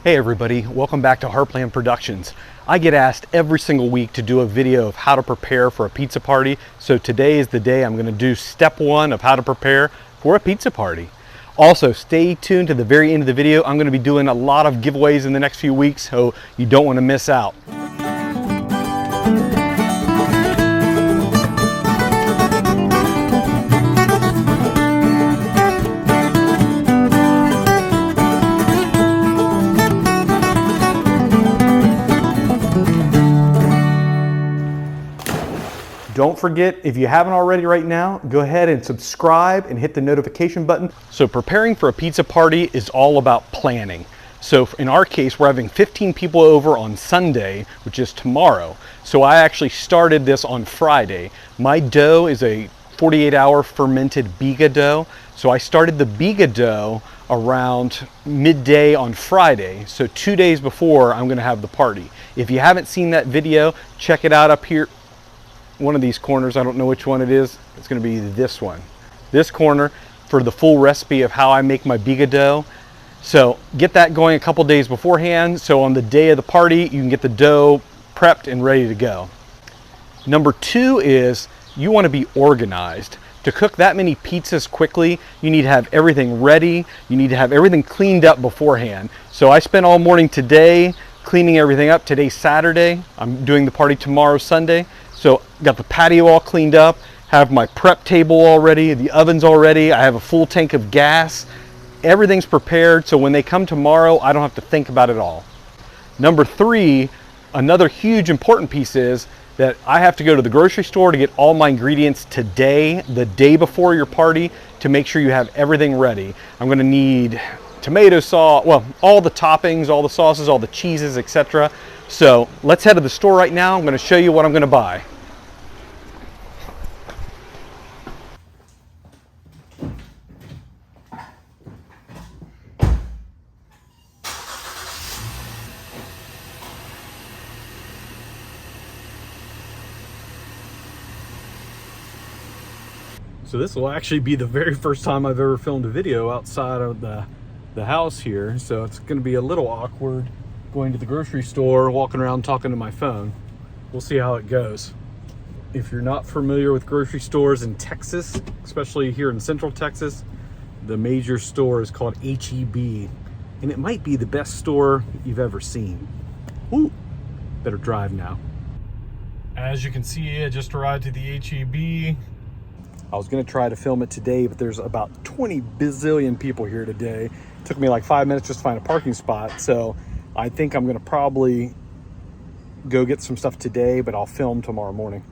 Hey everybody, welcome back to Heartland Productions. I get asked every single week to do a video of how to prepare for a pizza party. So today is the day I'm going to do step one of how to prepare for a pizza party. Also, stay tuned to the very end of the video. I'm going to be doing a lot of giveaways in the next few weeks, so you don't want to miss out. Don't forget, if you haven't already right now, go ahead and subscribe and hit the notification button. So preparing for a pizza party is all about planning. So in our case, we're having 15 people over on Sunday, which is tomorrow. So I actually started this on Friday. My dough is a 48-hour fermented biga dough. So I started the biga dough around midday on Friday. So 2 days before I'm gonna have the party. If you haven't seen that video, check it out up here. One of these corners, I don't know which one it is. It's going to be this one. This corner for the full recipe of how I make my biga dough. So get that going a couple days beforehand. So on the day of the party, you can get the dough prepped and ready to go. Number two is you want to be organized. To cook that many pizzas quickly, you need to have everything ready. You need to have everything cleaned up beforehand. So I spent all morning today cleaning everything up. Today's Saturday. I'm doing the party tomorrow, Sunday. So got the patio all cleaned up, have my prep table all ready, the oven's all ready, I have a full tank of gas. Everything's prepared, so when they come tomorrow, I don't have to think about it all. Number three, another huge important piece is that I have to go to the grocery store to get all my ingredients today, the day before your party, to make sure you have everything ready. I'm gonna need tomato sauce, well, all the toppings, all the sauces, all the cheeses, etc. So let's head to the store right now. I'm gonna show you what I'm gonna buy. So this will actually be the very first time I've ever filmed a video outside of the house here. So it's gonna be a little awkward going to the grocery store, walking around talking to my phone. We'll see how it goes. If you're not familiar with grocery stores in Texas, especially here in Central Texas, the major store is called H-E-B, and it might be the best store you've ever seen. Ooh, better drive now. As you can see, I just arrived to the H-E-B. I was gonna try to film it today, but there's about 20 bazillion people here today. It took me like 5 minutes just to find a parking spot, so I think I'm gonna probably go get some stuff today, but I'll film tomorrow morning.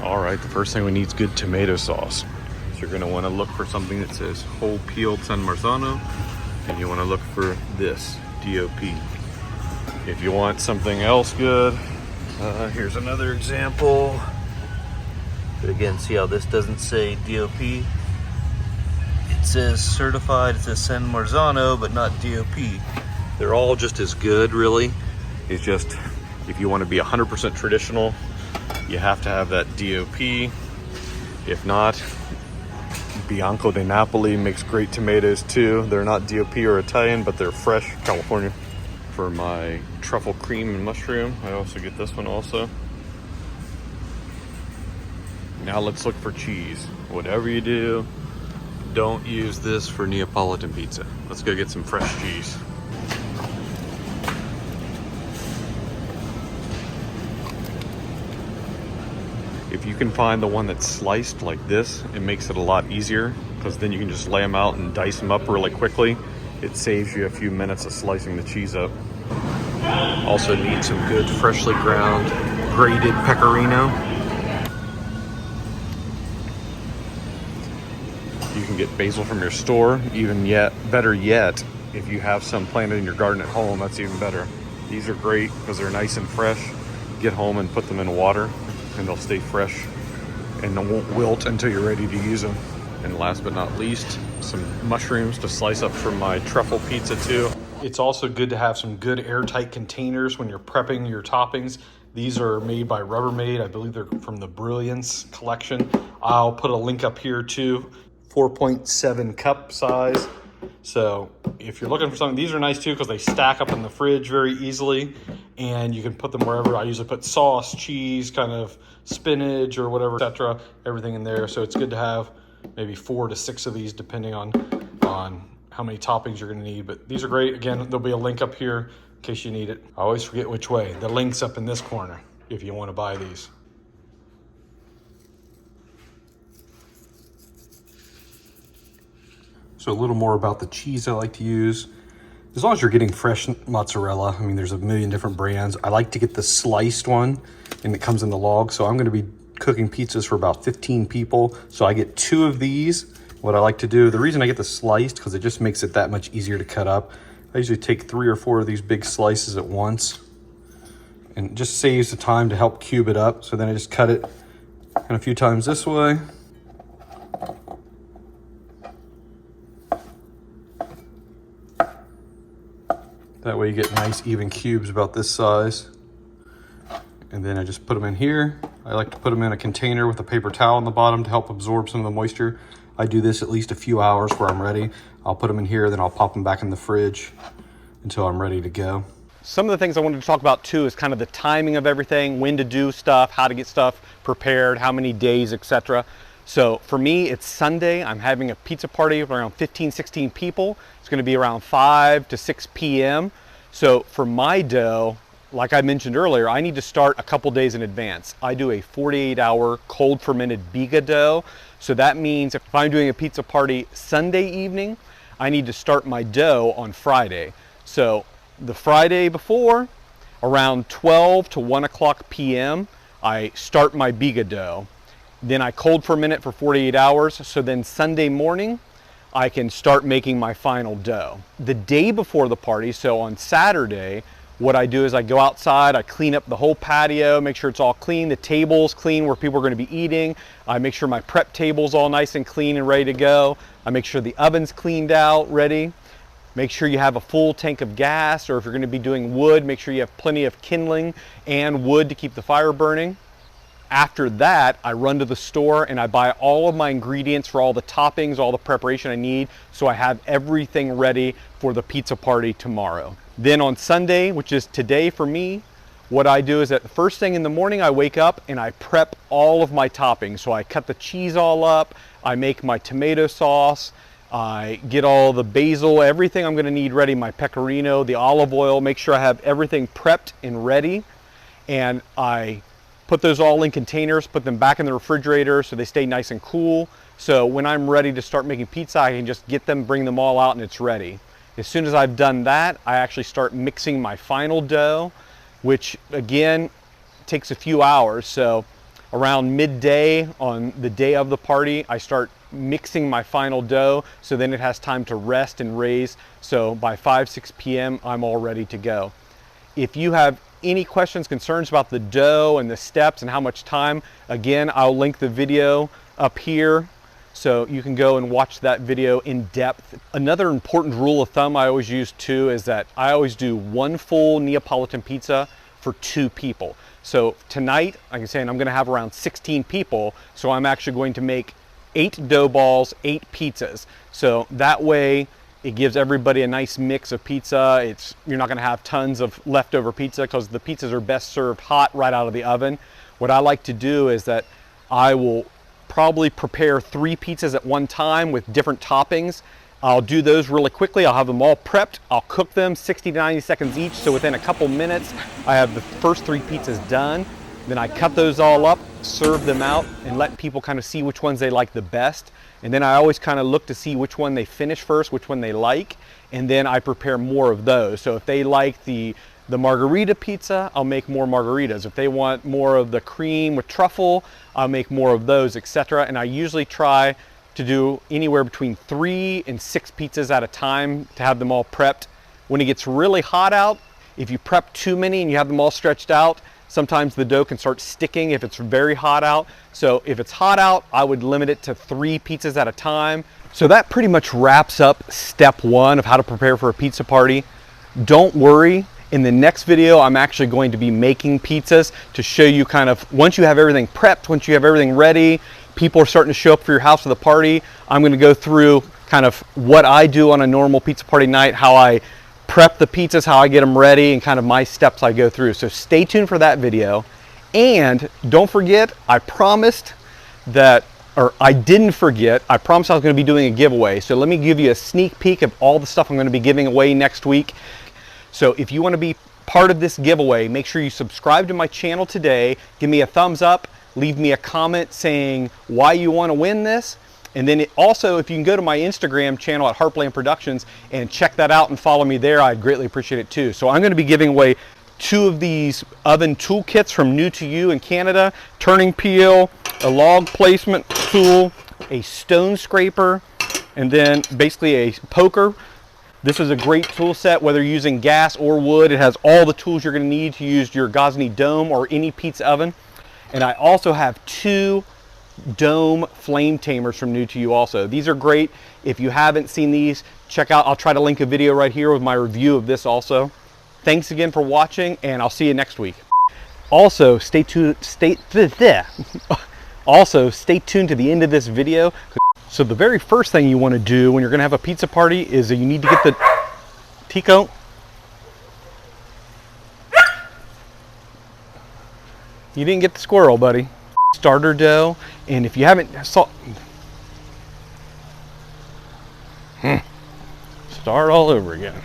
All right, the first thing we need is good tomato sauce. So you're gonna wanna look for something that says whole peeled San Marzano, and you wanna look for this, DOP. If you want something else good, here's another example. But again, see how this doesn't say DOP? It says certified, it says San Marzano, but not DOP. They're all just as good, really. It's just, if you want to be 100% traditional, you have to have that DOP. If not, Bianco de Napoli makes great tomatoes too. They're not DOP or Italian, but they're fresh, California. For my truffle cream and mushroom, I also get this one also. Now let's look for cheese. Whatever you do, don't use this for Neapolitan pizza. Let's go get some fresh cheese. If you can find the one that's sliced like this, it makes it a lot easier, because then you can just lay them out and dice them up really quickly. It saves you a few minutes of slicing the cheese up. Also need some good freshly ground grated pecorino. You can get basil from your store. Better yet, if you have some planted in your garden at home, that's even better. These are great because they're nice and fresh. Get home and put them in water and they'll stay fresh and they won't wilt until you're ready to use them. And last but not least, some mushrooms to slice up for my truffle pizza too. It's also good to have some good airtight containers when you're prepping your toppings. These are made by Rubbermaid. I believe they're from the Brilliance collection. I'll put a link up here too. 4.7 cup size. So if you're looking for something, these are nice too because they stack up in the fridge very easily, and you can put them wherever. I usually put sauce, cheese, kind of spinach or whatever, etc. Everything in there. So it's good to have maybe 4 to 6 of these depending on how many toppings you're going to need. But these are great. Again, there'll be a link up here in case you need it. I always forget which way. The link's up in this corner if you want to buy these. So a little more about the cheese I like to use. As long as you're getting fresh mozzarella, I mean, there's a million different brands. I like to get the sliced one, and it comes in the log. So I'm gonna be cooking pizzas for about 15 people. So I get 2 of these. What I like to do, the reason I get the sliced, because it just makes it that much easier to cut up. I usually take 3 or 4 of these big slices at once, and it just saves the time to help cube it up. So then I just cut it a few times this way. That way you get nice even cubes about this size. And then I just put them in here. I like to put them in a container with a paper towel on the bottom to help absorb some of the moisture. I do this at least a few hours where I'm ready. I'll put them in here, then I'll pop them back in the fridge until I'm ready to go. Some of the things I wanted to talk about too is kind of the timing of everything, when to do stuff, how to get stuff prepared, how many days, etc. So for me, it's Sunday. I'm having a pizza party of around 15, 16 people. It's gonna be around 5 to 6 p.m. So for my dough, like I mentioned earlier, I need to start a couple days in advance. I do a 48-hour cold fermented biga dough. So that means if I'm doing a pizza party Sunday evening, I need to start my dough on Friday. So the Friday before, around 12 to 1 o'clock p.m., I start my biga dough. Then I cold ferment it for 48 hours. So then Sunday morning, I can start making my final dough. The day before the party, so on Saturday, what I do is I go outside, I clean up the whole patio, make sure it's all clean, the table's clean where people are gonna be eating. I make sure my prep table's all nice and clean and ready to go. I make sure the oven's cleaned out, ready. Make sure you have a full tank of gas, or if you're gonna be doing wood, make sure you have plenty of kindling and wood to keep the fire burning. After that, I run to the store and I buy all of my ingredients for all the toppings, all the preparation I need, so I have everything ready for the pizza party tomorrow. Then on Sunday, which is today for me, what I do is that the first thing in the morning, I wake up and I prep all of my toppings. So I cut the cheese all up, I make my tomato sauce, I get all the basil, everything I'm gonna need ready, my pecorino, the olive oil, make sure I have everything prepped and ready. And I put those all in containers, put them back in the refrigerator so they stay nice and cool. So when I'm ready to start making pizza, I can just get them, bring them all out, and it's ready. As soon as I've done that, I actually start mixing my final dough, which again takes a few hours. So around midday on the day of the party, I start mixing my final dough, so then it has time to rest and raise. So by 5, 6 p.m., I'm all ready to go. If you have any questions, concerns about the dough and the steps and how much time, again, I'll link the video up here so you can go and watch that video in depth. Another important rule of thumb I always use too is that I always do 1 full Neapolitan pizza for 2 people. So tonight, like I'm saying, I'm gonna have around 16 people, so I'm actually going to make 8 dough balls, 8 pizzas. So that way, it gives everybody a nice mix of pizza. You're not gonna have tons of leftover pizza because the pizzas are best served hot right out of the oven. What I like to do is that I will probably prepare 3 pizzas at one time with different toppings. I'll do those really quickly. I'll have them all prepped. I'll cook them 60 to 90 seconds each. So within a couple minutes, I have the first 3 pizzas done. Then I cut those all up, serve them out, and let people kind of see which ones they like the best. And then I always kind of look to see which one they finish first, which one they like, and then I prepare more of those. So if they like the margarita pizza, I'll make more margaritas. If they want more of the cream with truffle, I'll make more of those, etc. And I usually try to do anywhere between 3 and 6 pizzas at a time to have them all prepped. When it gets really hot out, if you prep too many and you have them all stretched out, sometimes the dough can start sticking if it's very hot out. So if it's hot out, I would limit it to 3 pizzas at a time. So that pretty much wraps up step 1 of how to prepare for a pizza party. Don't worry, in the next video, I'm actually going to be making pizzas to show you kind of, once you have everything prepped, once you have everything ready, people are starting to show up for your house for the party, I'm gonna go through kind of what I do on a normal pizza party night, how I prep the pizzas, how I get them ready, and kind of my steps I go through. So stay tuned for that video. And don't forget, I promised that, or I didn't forget, I promised I was going to be doing a giveaway. So let me give you a sneak peek of all the stuff I'm going to be giving away next week. So if you want to be part of this giveaway, make sure you subscribe to my channel today, give me a thumbs up, leave me a comment saying why you want to win this. And then also, if you can go to my Instagram channel at Heartland Productions and check that out and follow me there, I'd greatly appreciate it too. So I'm going to be giving away 2 of these oven tool kits from New to You in Canada, turning peel, a log placement tool, a stone scraper, and then basically a poker. This is a great tool set, whether you're using gas or wood. It has all the tools you're going to need to use your Gosney Dome or any pizza oven. And I also have 2 dome flame tamers from New to You also. These are great. If you haven't seen these, check out, I'll try to link a video right here with my review of this also. Thanks again for watching, and I'll see you next week. Also, stay tuned to the end of this video. So the very first thing you want to do when you're going to have a pizza party is that you need to get the Tico. You didn't get the squirrel, buddy. Starter dough, and if you haven't start all over again.